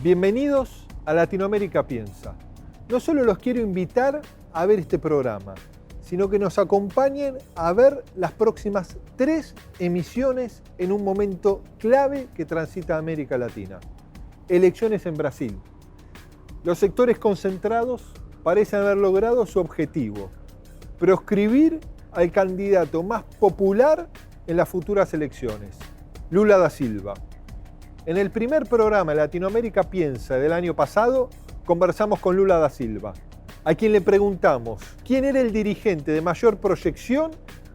Bienvenidos a Latinoamérica Piensa. No solo los quiero invitar a ver este programa, sino que nos acompañen a ver las próximas 3 emisiones en un momento clave que transita América Latina. Elecciones en Brasil. Los sectores concentrados parecen haber logrado su objetivo: proscribir al candidato más popular en las futuras elecciones, Lula da Silva. En el primer programa Latinoamérica Piensa del año pasado, conversamos con Lula da Silva, a quien le preguntamos quién era el dirigente de mayor proyección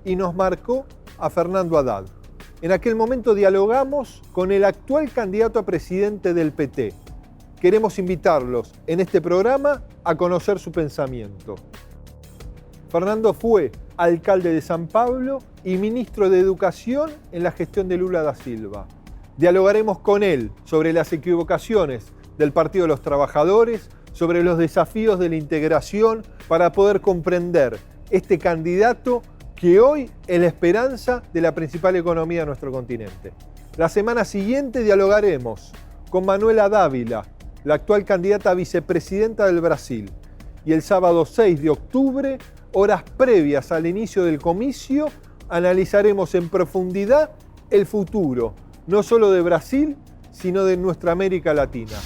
y nos marcó a Fernando Haddad. En aquel momento dialogamos con el actual candidato a presidente del PT. Queremos invitarlos en este programa a conocer su pensamiento. Fernando fue alcalde de San Pablo y ministro de Educación en la gestión de Lula da Silva. Dialogaremos con él sobre las equivocaciones del Partido de los Trabajadores, sobre los desafíos de la integración para poder comprender este candidato que hoy es la esperanza de la principal economía de nuestro continente. La semana siguiente dialogaremos con Manuela Dávila, la actual candidata a vicepresidenta del Brasil. Y el sábado 6 de octubre, horas previas al inicio del comicio, analizaremos en profundidad el futuro, no solo de Brasil, sino de nuestra América Latina.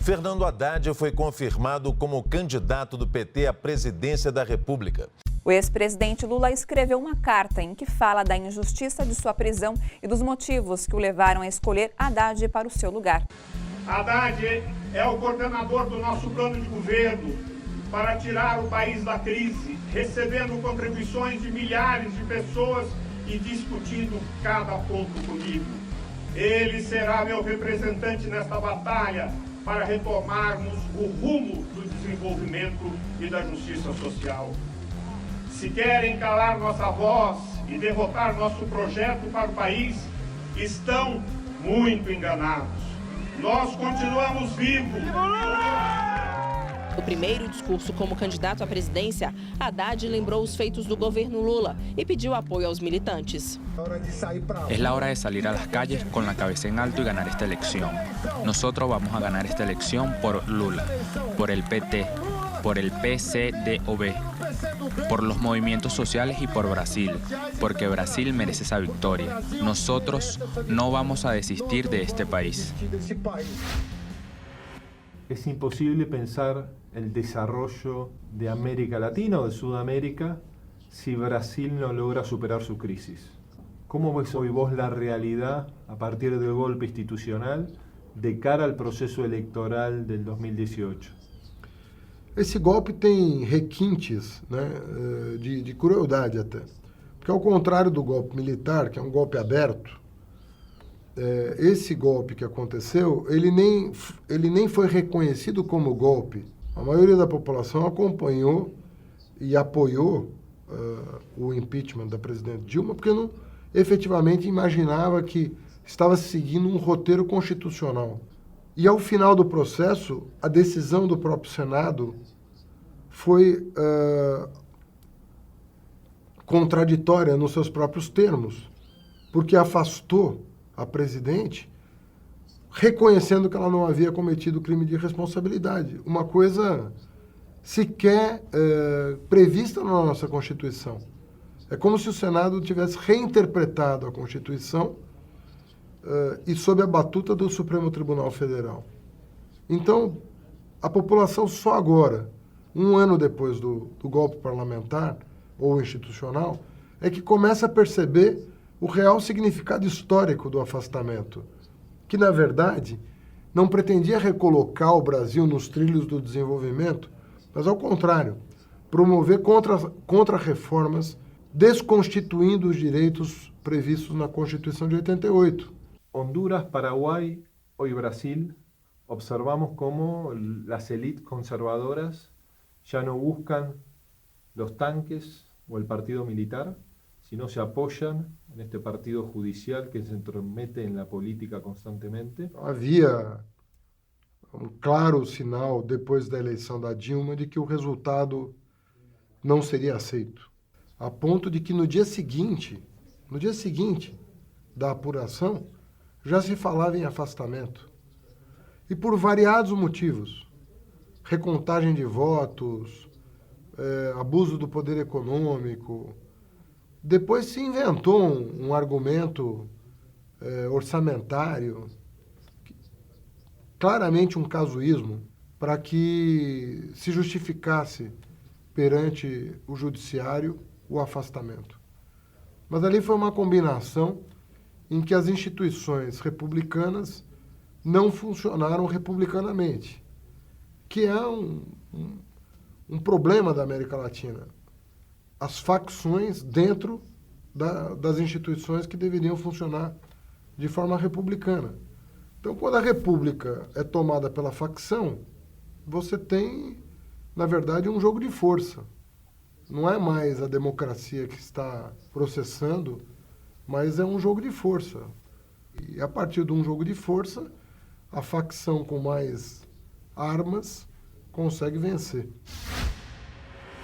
Fernando Haddad foi confirmado como candidato do PT à presidência da República. O ex-presidente Lula escreveu uma carta em que fala da injustiça de sua prisão e dos motivos que o levaram a escolher Haddad para o seu lugar. Haddad é o coordenador do nosso plano de governo para tirar o país da crise, recebendo contribuições de milhares de pessoas e discutindo cada ponto comigo. Ele será meu representante nesta batalha para retomarmos o rumo do desenvolvimento e da justiça social. Se querem calar nossa voz e derrotar nosso projeto para o país, estão muito enganados. Nós continuamos vivos. No primeiro discurso como candidato à presidência, Haddad lembrou os feitos do governo Lula e pediu apoio aos militantes. Es la hora de salir a las calles con la cabeza en alto y ganar esta elección. Nosotros vamos a ganar esta elección por Lula, por el PT, por el PCdoB, por los movimientos sociales y por Brasil, porque Brasil merece esa victoria. Nosotros no vamos a desistir de este país. Es imposible pensar el desarrollo de América Latina o de Sudamérica si Brasil no logra superar su crisis. ¿Cómo ves hoy vos la realidad a partir del golpe institucional de cara al proceso electoral del 2018? Esse golpe tem requintes, né, de crueldade até. Porque ao contrário do golpe militar, que é um golpe aberto, esse golpe que aconteceu, ele nem foi reconhecido como golpe. A maioria da população acompanhou e apoiou o impeachment da presidente Dilma, porque não efetivamente imaginava que estava seguindo um roteiro constitucional. E ao final do processo, a decisão do próprio Senado foi contraditória nos seus próprios termos, porque afastou a presidente, reconhecendo que ela não havia cometido crime de responsabilidade. Uma coisa sequer prevista na nossa Constituição. É como se o Senado tivesse reinterpretado a Constituição e sob a batuta do Supremo Tribunal Federal. Então, a população só agora, um ano depois do golpe parlamentar ou institucional, é que começa a perceber o real significado histórico do afastamento, que, na verdade, não pretendia recolocar o Brasil nos trilhos do desenvolvimento, mas, ao contrário, promover contra-reformas, desconstituindo os direitos previstos na Constituição de 88. Honduras, Paraguay, hoy Brasil, observamos cómo las élites conservadoras ya no buscan los tanques o el partido militar, si no se apoyan en este partido judicial que se entromete en la política constantemente. Havia claro sinal, depois da eleição da Dilma, de que o resultado não seria aceito. A ponto de que no dia seguinte da apuração, já se falava em afastamento. E por variados motivos. Recontagem de votos, abuso do poder econômico. Depois se inventou um argumento orçamentário, claramente um casuísmo, para que se justificasse perante o judiciário o afastamento. Mas ali foi uma combinação em que as instituições republicanas não funcionaram republicanamente, que é um problema da América Latina. As facções dentro das instituições que deveriam funcionar de forma republicana. Então, quando a república é tomada pela facção, você tem, na verdade, um jogo de força. Não é mais a democracia que está processando, mas é um jogo de força. E a partir de um jogo de força, a facção com mais armas consegue vencer.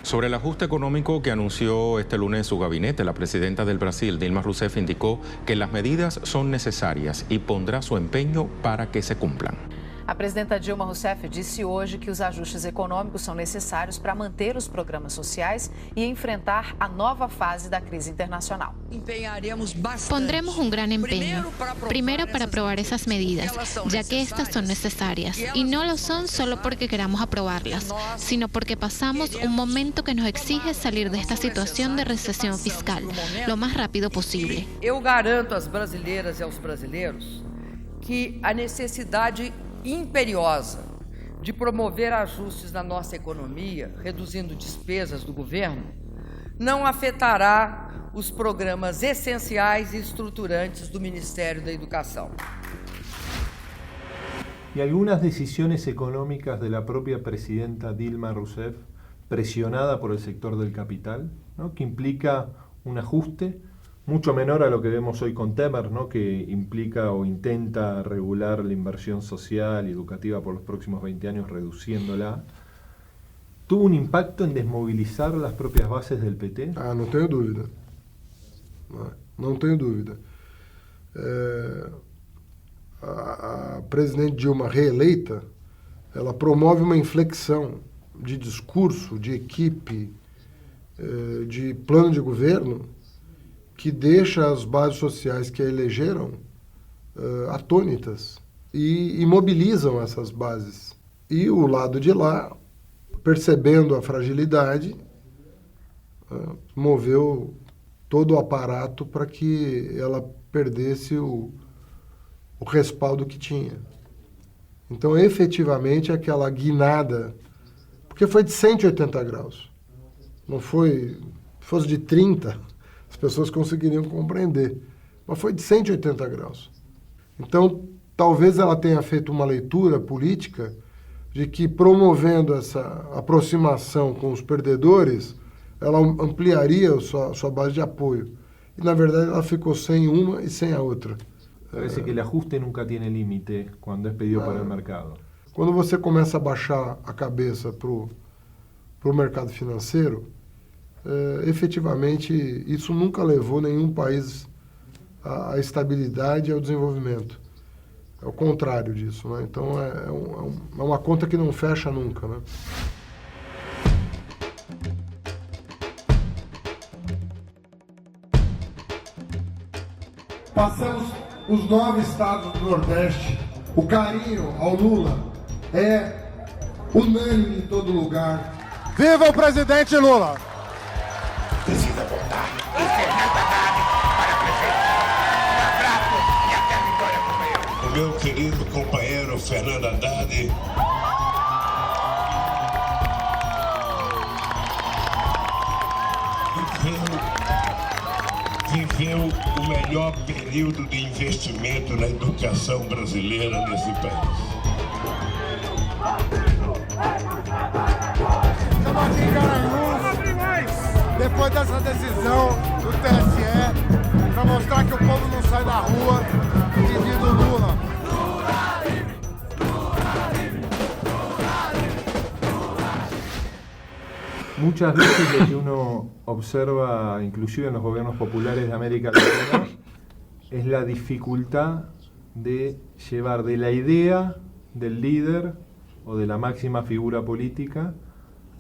Sobre el ajuste económico que anunció este lunes su gabinete, la presidenta del Brasil, Dilma Rousseff, indicó que las medidas son necesarias y pondrá su empeño para que se cumplan. A presidenta Dilma Rousseff disse hoje que os ajustes econômicos são necessários para manter os programas sociais e enfrentar a nova fase da crise internacional. Pondremos un gran empeño, primero para aprobar esas medidas, ya que estas son necesarias, y no lo son solo porque queramos aprobarlas, sino porque pasamos un momento que nos exige salir de esta situación de recesión fiscal lo más rápido posible. Eu garanto às brasileiras e aos brasileiros que a necessidade imperiosa de promover ajustes na nossa economia, reduzindo despesas do governo, não afetará os programas essenciais e estruturantes do Ministério da Educação. Y algunas decisiones económicas de la propia presidenta Dilma Rousseff, presionada por el sector del capital, ¿no?, que implica un ajuste mucho menor a lo que vemos hoy con Temer, ¿no?, que implica o intenta regular la inversión social y educativa por los próximos 20 años, reduciéndola. ¿Tuvo un impacto en desmovilizar las propias bases del PT? Não tenho dúvida. Não tenho dúvida. A presidente Dilma reeleita, ela promove uma inflexão de discurso, de equipe, de plano de governo, que deixa as bases sociais que a elegeram atônitas e imobilizam essas bases. E o lado de lá, percebendo a fragilidade, moveu todo o aparato para que ela perdesse o respaldo que tinha. Então, efetivamente, aquela guinada, porque foi de 180 graus, não foi, se fosse de 30, as pessoas conseguiriam compreender, mas foi de 180 graus. Então, talvez ela tenha feito uma leitura política de que, promovendo essa aproximação com os perdedores, ela ampliaria a sua base de apoio. E, na verdade, ela ficou sem uma e sem a outra. Parece que el ajuste nunca tiene límite cuando es pedido para el mercado. Quando você começa a baixar a cabeça para o mercado financeiro, efetivamente, isso nunca levou nenhum país à estabilidade e ao desenvolvimento. É o contrário disso, né? Então, é uma conta que não fecha nunca, né? Passamos os 9 estados do Nordeste. O carinho ao Lula é unânime em todo lugar. Viva o presidente Lula! Precisa votar. O meu querido companheiro Fernando Haddad viveu o melhor período de investimento na educação brasileira nesse país. depois dessa decisão do TSE, para mostrar que o povo não sai da rua pedindo Lula. Muchas veces lo que uno observa, inclusive en los gobiernos populares de América Latina, es la dificultad de llevar de la idea del líder o de la máxima figura política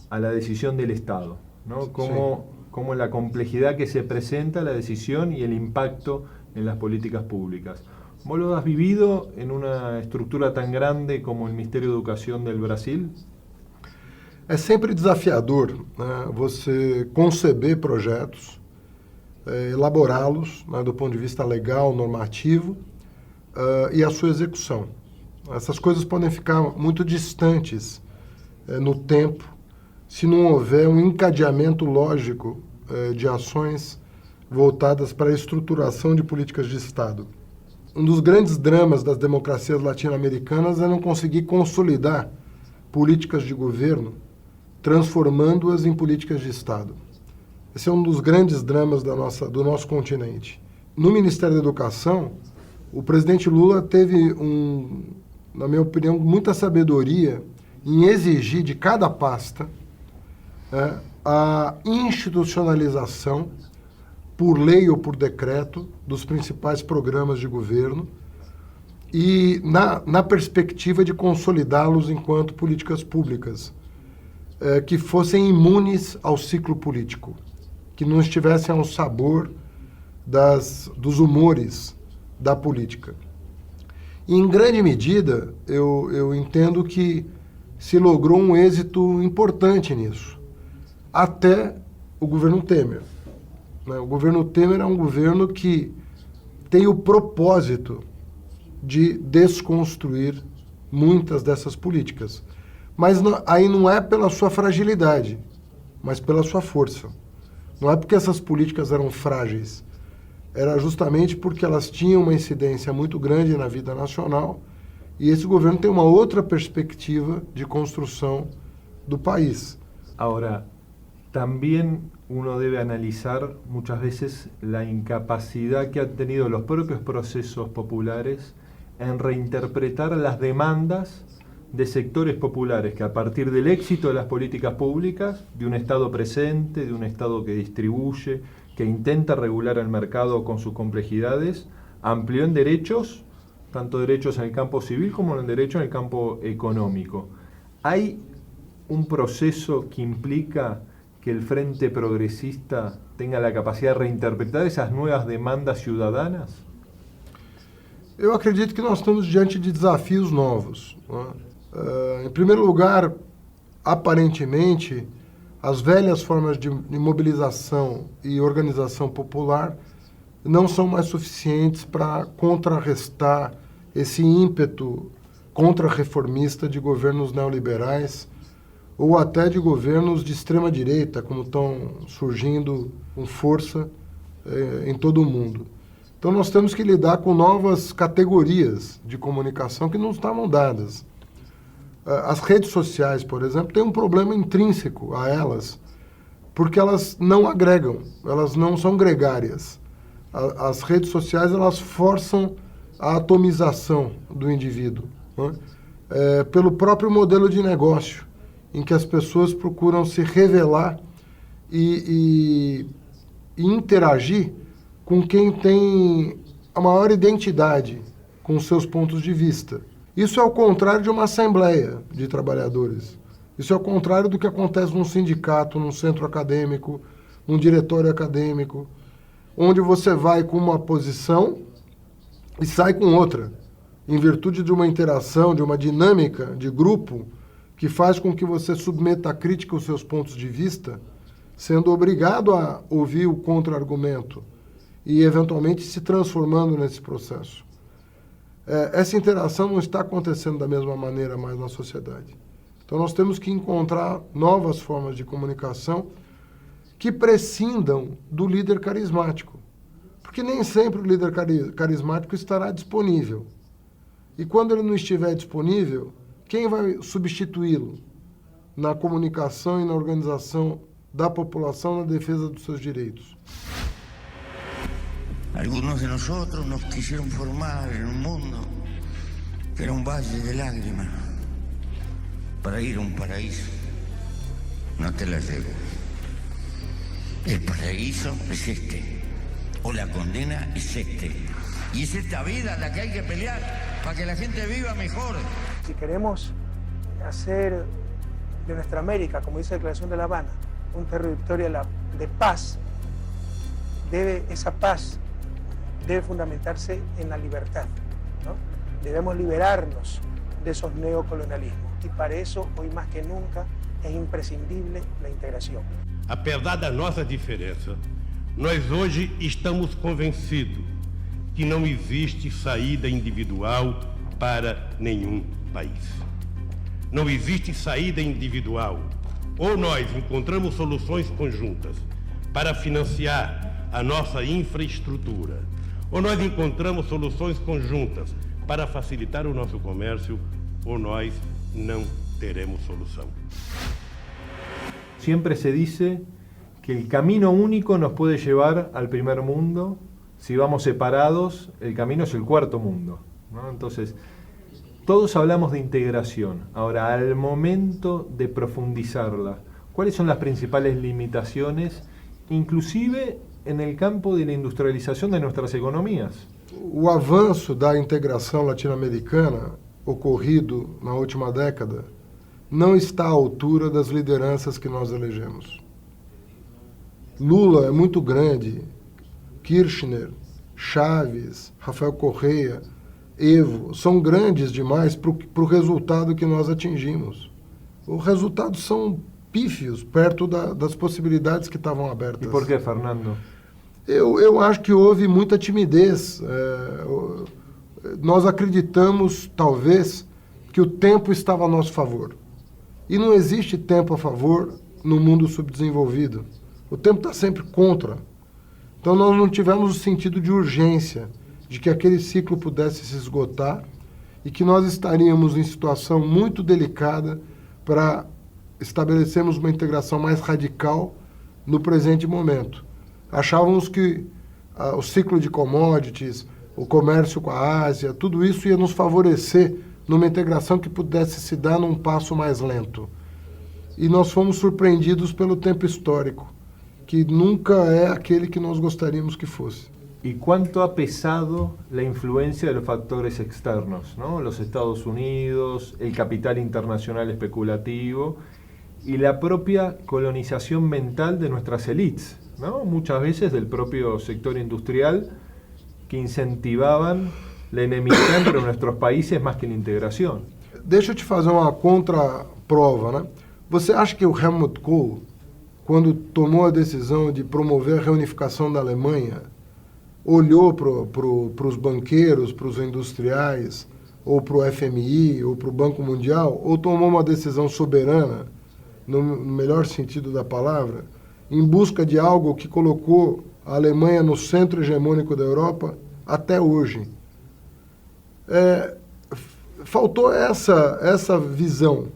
a la decisión del Estado, ¿no? Como la complejidad que se presenta la decisión y el impacto en las políticas públicas. ¿Vos lo has vivido en una estructura tan grande como el Ministerio de Educación del Brasil? É sempre desafiador, né, você conceber projetos, elaborá-los, né, do ponto de vista legal, normativo, e a sua execução. Essas coisas podem ficar muito distantes no tempo se não houver um encadeamento lógico de ações voltadas para a estruturação de políticas de Estado. Um dos grandes dramas das democracias latino-americanas é não conseguir consolidar políticas de governo transformando-as em políticas de Estado. Esse é um dos grandes dramas do nosso continente. No Ministério da Educação, o presidente Lula teve, na minha opinião, muita sabedoria em exigir de cada pasta a institucionalização, por lei ou por decreto, dos principais programas de governo e na perspectiva de consolidá-los enquanto políticas públicas, que fossem imunes ao ciclo político, que não estivessem ao sabor dos humores da política. E, em grande medida, eu entendo que se logrou um êxito importante nisso, até o governo Temer. Né? O governo Temer é um governo que tem o propósito de desconstruir muitas dessas políticas. Mas aí não é pela sua fragilidade, mas pela sua força. Não é porque essas políticas eram frágeis, era justamente porque elas tinham uma incidência muito grande na vida nacional e esse governo tem uma outra perspectiva de construção do país. Ahora, también uno debe analizar muchas veces la incapacidad que han tenido los propios procesos populares en reinterpretar las demandas de sectores populares que a partir del éxito de las políticas públicas, de un Estado presente, de un Estado que distribuye, que intenta regular el mercado con sus complejidades, amplió en derechos, tanto derechos en el campo civil como en derechos en el campo económico. ¿Hay un proceso que implica que el Frente Progresista tenga la capacidad de reinterpretar esas nuevas demandas ciudadanas? Eu acredito que nós estamos diante de desafios novos, né? Em primeiro lugar, aparentemente, as velhas formas de mobilização e organização popular não são mais suficientes para contrarrestar esse ímpeto contra-reformista de governos neoliberais ou até de governos de extrema-direita, como estão surgindo com força em todo o mundo. Então nós temos que lidar com novas categorias de comunicação que não estavam dadas. As redes sociais, por exemplo, têm um problema intrínseco a elas, porque elas não agregam, elas não são gregárias. As redes sociais, elas forçam a atomização do indivíduo, né? Pelo próprio modelo de negócio, em que as pessoas procuram se revelar e interagir com quem tem a maior identidade com os seus pontos de vista. Isso é o contrário de uma assembleia de trabalhadores. Isso é o contrário do que acontece num sindicato, num centro acadêmico, num diretório acadêmico, onde você vai com uma posição e sai com outra, em virtude de uma interação, de uma dinâmica de grupo que faz com que você submeta à crítica os seus pontos de vista, sendo obrigado a ouvir o contra-argumento e, eventualmente, se transformando nesse processo. Essa interação não está acontecendo da mesma maneira mais na sociedade. Então, nós temos que encontrar novas formas de comunicação que prescindam do líder carismático. Porque nem sempre o líder carismático estará disponível. E quando ele não estiver disponível, quem vai substituí-lo na comunicação e na organização da população na defesa dos seus direitos. Algunos de nosotros nos quisieron formar en un mundo que era un valle de lágrimas para ir a un paraíso. No te la llevo. El paraíso es este, o la condena es este. Y es esta vida la que hay que pelear para que la gente viva mejor. Si queremos hacer de nuestra América, como dice la Declaración de La Habana, un territorio de paz, esa paz debe fundamentarse en la libertad, ¿no? Debemos liberarnos de esos neocolonialismos y para eso, hoy más que nunca, é imprescindível a integração. Apesar da nossa diferença, nós hoje estamos convencidos que não existe saída individual para nenhum país. Não existe saída individual. Ou nós encontramos soluções conjuntas para financiar a nossa infraestrutura, ou nós encontramos soluções conjuntas para facilitar o nosso comércio, ou nós não teremos solução. Siempre se dice que el camino único nos puede llevar al primer mundo. Si vamos separados, el camino es el cuarto mundo, ¿no? Entonces, todos hablamos de integración. Ahora, al momento de profundizarla, ¿cuáles son las principales limitaciones, inclusive en el campo de la industrialización de nuestras economías? O avanço da integração latino-americana ocorrido na última década não está à altura das lideranças que nós elegemos. Lula é muito grande, Kirchner, Chaves, Rafael Correa, Evo, são grandes demais para o resultado que nós atingimos. Os resultados são pífios perto das possibilidades que estavam abertas. E por que, Fernando? Eu acho que houve muita timidez. Nós acreditamos, talvez, que o tempo estava a nosso favor. E não existe tempo a favor no mundo subdesenvolvido. O tempo está sempre contra. Então nós não tivemos o sentido de urgência, de que aquele ciclo pudesse se esgotar e que nós estaríamos em situação muito delicada para estabelecermos uma integração mais radical no presente momento. Achávamos que o ciclo de commodities, o comércio com a Ásia, tudo isso ia nos favorecer numa integração que pudesse se dar num passo mais lento. E nós fomos surpreendidos pelo tempo histórico, que nunca é aquele que nós gostaríamos que fosse. ¿Y cuánto ha pesado la influencia de los factores externos, ¿no? Los Estados Unidos, el capital internacional especulativo y la propia colonización mental de nuestras élites, ¿no? Muchas veces del propio sector industrial que incentivaban la enemistad entre nuestros países más que la integración. Deixa eu te fazer uma contraprova, né? Você acha que o Helmut Kohl, quando tomou a decisão de promover a reunificação da Alemanha, olhou para os banqueiros, para os industriais, ou para o FMI, ou para o Banco Mundial, ou tomou uma decisão soberana, no melhor sentido da palavra, em busca de algo que colocou a Alemanha no centro hegemônico da Europa até hoje? Faltou essa visão,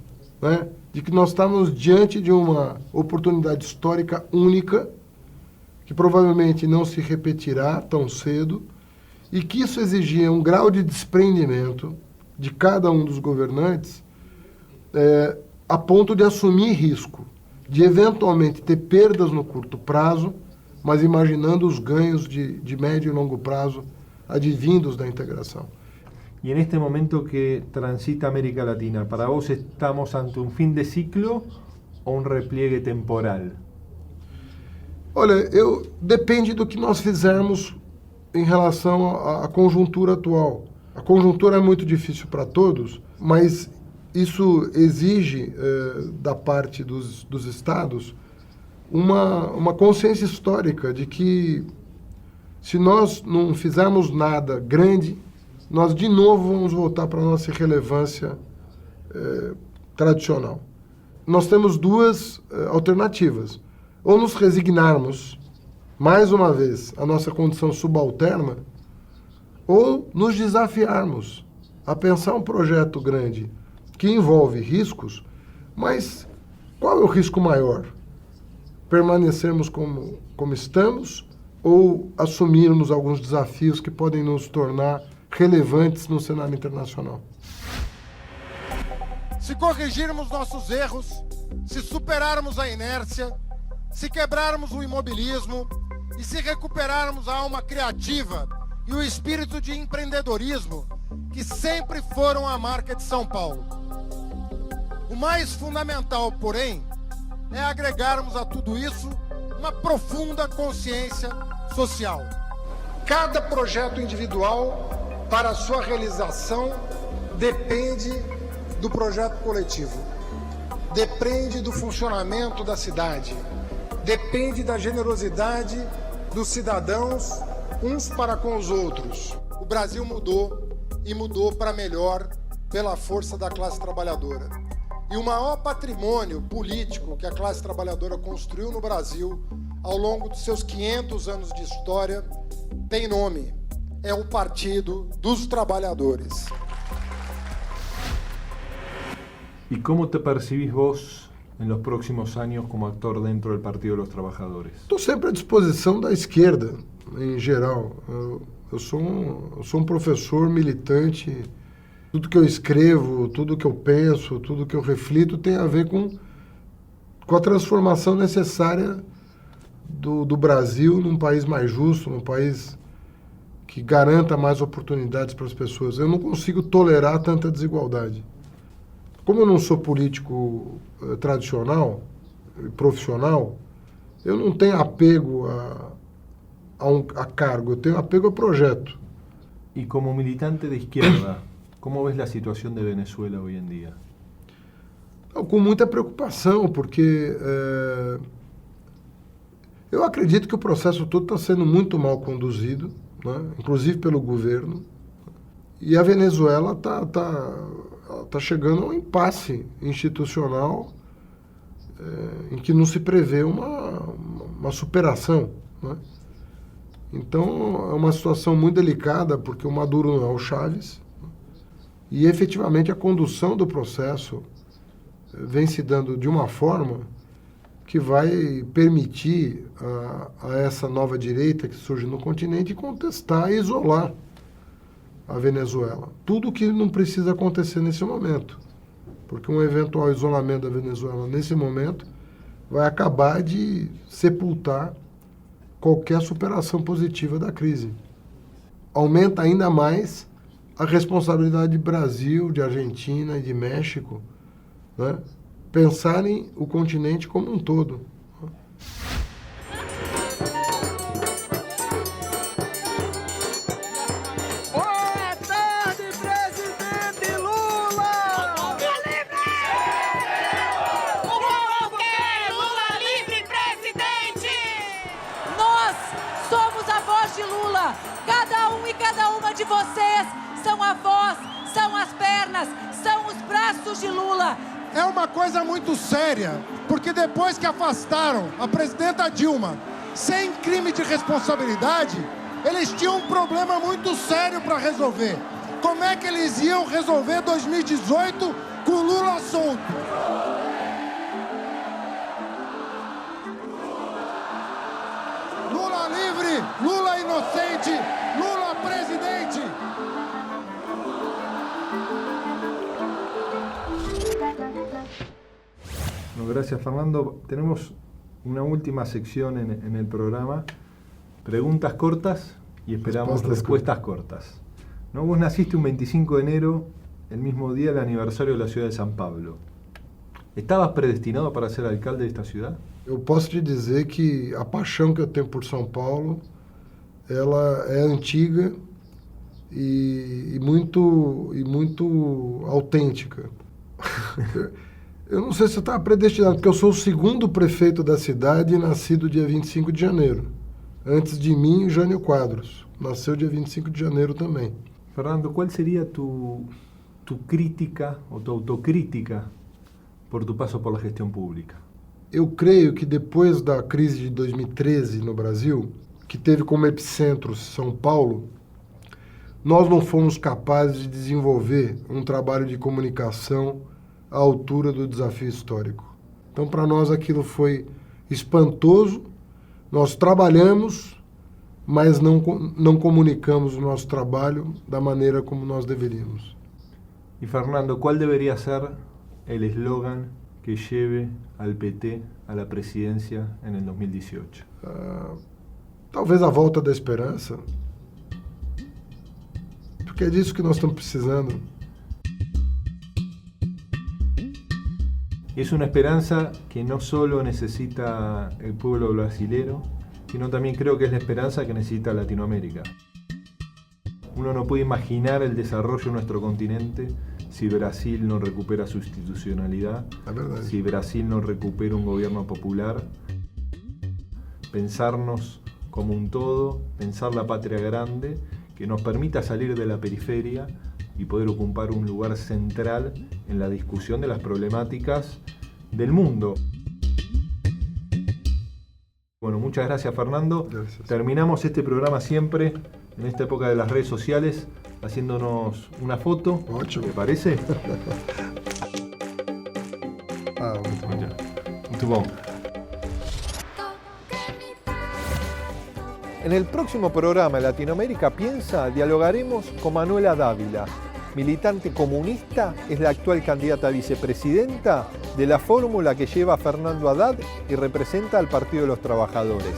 né, de que nós estávamos diante de uma oportunidade histórica única, que provavelmente não se repetirá tão cedo, e que isso exigia um grau de desprendimento de cada um dos governantes, a ponto de assumir risco, de eventualmente ter perdas no curto prazo, mas imaginando os ganhos de médio e longo prazo advindos da integração. Y en este momento que transita América Latina, ¿para vos estamos ante un fin de ciclo o un repliegue temporal? Olha, depende do que nós fizermos em relação à conjuntura atual. A conjuntura é muito difícil para todos, mas isso exige da parte dos estados uma consciência histórica de que se nós não fizermos nada grande, nós de novo vamos voltar para a nossa irrelevância tradicional. Nós temos duas alternativas. Ou nos resignarmos, mais uma vez, à nossa condição subalterna, ou nos desafiarmos a pensar um projeto grande que envolve riscos, mas qual é o risco maior? permanecermos como estamos ou assumirmos alguns desafios que podem nos tornar relevantes no cenário internacional. Se corrigirmos nossos erros, se superarmos a inércia, se quebrarmos o imobilismo e se recuperarmos a alma criativa e o espírito de empreendedorismo que sempre foram a marca de São Paulo. O mais fundamental, porém, é agregarmos a tudo isso uma profunda consciência social. Cada projeto individual, para a sua realização, depende do projeto coletivo. Depende do funcionamento da cidade. Depende da generosidade dos cidadãos uns para com os outros. O Brasil mudou e mudou para melhor pela força da classe trabalhadora. E o maior patrimônio político que a classe trabalhadora construiu no Brasil ao longo dos seus 500 anos de história tem nome. É o Partido dos Trabalhadores. ¿Y cómo te percibís vos en los próximos años como actor dentro del Partido de los Trabajadores? Estou sempre à disposição da esquerda, em geral. Eu sou um professor militante. Tudo que eu escrevo, tudo que eu penso, tudo que eu reflito tem a ver com a transformação necessária do Brasil num país mais justo, num país que garanta mais oportunidades para as pessoas. Eu não consigo tolerar tanta desigualdade. Como eu não sou político tradicional, profissional, eu não tenho apego a cargo, eu tenho apego a projeto. Y como militante de izquierda, ¿cómo ves la situación de Venezuela hoy en día? Com muita preocupação, porque eu acredito que o processo todo está sendo muito mal conduzido, né? Inclusive pelo governo, e a Venezuela está chegando a um impasse institucional em que não se prevê uma superação, né? Então é uma situação muito delicada, porque o Maduro não é o Chávez, e efetivamente a condução do processo vem se dando de uma forma que vai permitir a essa nova direita que surge no continente contestar e isolar a Venezuela. Tudo que não precisa acontecer nesse momento, porque um eventual isolamento da Venezuela nesse momento vai acabar de sepultar qualquer superação positiva da crise. Aumenta ainda mais a responsabilidade de Brasil, de Argentina e de México, né? Pensarem o continente como um todo. Boa tarde, presidente Lula! Lula livre! O povo quer Lula livre, presidente! Nós somos a voz de Lula. Cada um e cada uma de vocês são a voz, são as pernas, são os braços de Lula. É uma coisa muito séria, porque depois que afastaram a presidenta Dilma sem crime de responsabilidade, eles tinham um problema muito sério para resolver. Como é que eles iam resolver 2018 com Lula solto? Lula livre, Lula inocente, Lula presidente! Gracias, Fernando. Tenemos una última sección en el programa, preguntas cortas y esperamos respuestas cortas. ¿No? Vos naciste un 25 de enero, el mismo día del aniversario de la ciudad de São Paulo. ¿Estabas predestinado para ser alcalde de esta ciudad? Eu posso te dizer que a paixão que eu tenho por São Paulo, ela é antiga e muito autêntica. Eu não sei se eu estava predestinado, porque eu sou o segundo prefeito da cidade, nascido dia 25 de janeiro. Antes de mim, Jânio Quadros. Nasceu dia 25 de janeiro também. Fernando, ¿cuál sería tu crítica o tu autocrítica por tu paso por la gestión pública? Eu creio que depois da crise de 2013 no Brasil, que teve como epicentro São Paulo, nós não fomos capazes de desenvolver um trabalho de comunicação à altura do desafio histórico. Então, para nós, aquilo foi espantoso. Nós trabalhamos, mas não comunicamos o nosso trabalho da maneira como nós deveríamos. Y Fernando, ¿cuál debería ser el eslogan que lleve al PT a la presidencia en el 2018? Talvez a volta da esperança, porque é disso que nós estamos precisando. Es una esperanza que no solo necesita el pueblo brasilero, sino también creo que es la esperanza que necesita Latinoamérica. Uno no puede imaginar el desarrollo de nuestro continente si Brasil no recupera su institucionalidad, si Brasil no recupera un gobierno popular. Pensarnos como un todo, pensar la patria grande, que nos permita salir de la periferia y poder ocupar un lugar central en la discusión de las problemáticas del mundo. Bueno, muchas gracias, Fernando. Gracias. Terminamos este programa siempre, en esta época de las redes sociales, haciéndonos una foto. ¿Te parece? Muito bom. En el próximo programa Latinoamérica Piensa, dialogaremos con Manuela Dávila, militante comunista, es la actual candidata a vicepresidenta de la fórmula que lleva Fernando Haddad y representa al Partido de los Trabajadores.